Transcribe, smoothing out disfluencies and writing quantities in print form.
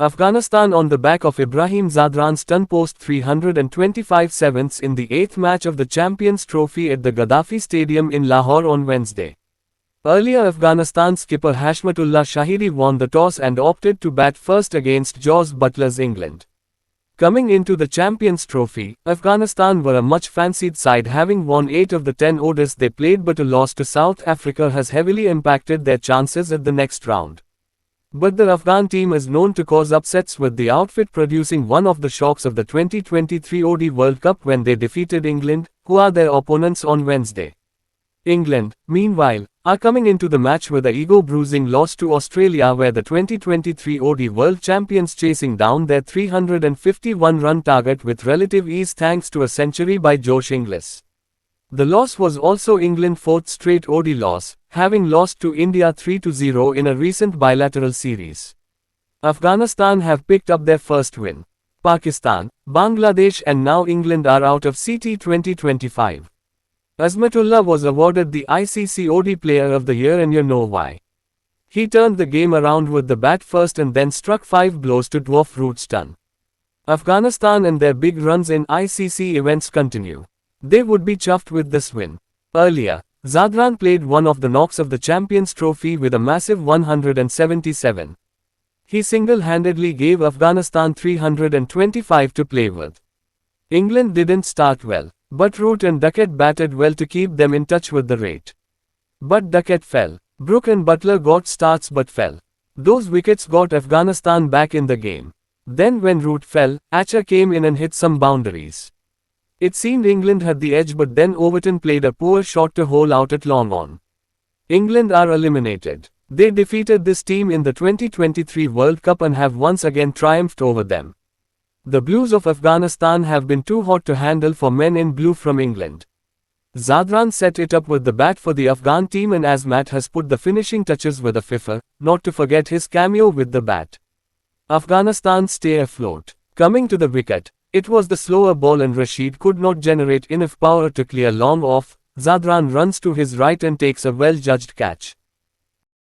Afghanistan on the back of Ibrahim Zadran's turn post 325 sevenths in the 8th match of the Champions Trophy at the Gaddafi Stadium in Lahore on Wednesday. Earlier Afghanistan skipper Hashmatullah Shahidi won the toss and opted to bat first against Jos Buttler's England. Coming into the Champions Trophy, Afghanistan were a much fancied side, having won 8 of the 10 ODIs they played, but a loss to South Africa has heavily impacted their chances at the next round. But the Afghan team is known to cause upsets, with the outfit producing one of the shocks of the 2023 ODI World Cup when they defeated England, who are their opponents on Wednesday. England, meanwhile, are coming into the match with a ego-bruising loss to Australia, where the 2023 ODI world champions chasing down their 351-run target with relative ease thanks to a century by Josh Inglis. The loss was also England's 4th straight ODI loss, having lost to India 3-0 in a recent bilateral series. Afghanistan have picked up their first win. Pakistan, Bangladesh and now England are out of CT 2025. Azmatullah was awarded the ICC ODI Player of the Year, and you know why. He turned the game around with the bat first and then struck 5 blows to dwarf Root's ton. Afghanistan and their big runs in ICC events continue. They would be chuffed with this win. Earlier, Zadran played one of the knocks of the Champions Trophy with a massive 177. He single-handedly gave Afghanistan 325 to play with. England didn't start well, but Root and Duckett batted well to keep them in touch with the rate. But Duckett fell. Brook and Buttler got starts but fell. Those wickets got Afghanistan back in the game. Then when Root fell, Archer came in and hit some boundaries. It seemed England had the edge, but then Overton played a poor shot to hole out at long on. England are eliminated. They defeated this team in the 2023 World Cup and have once again triumphed over them. The Blues of Afghanistan have been too hot to handle for men in blue from England. Zadran set it up with the bat for the Afghan team, and Azmat has put the finishing touches with a fiffer, not to forget his cameo with the bat. Afghanistan stay afloat. Coming to the wicket, it was the slower ball and Rashid could not generate enough power to clear long off. Zadran runs to his right and takes a well-judged catch.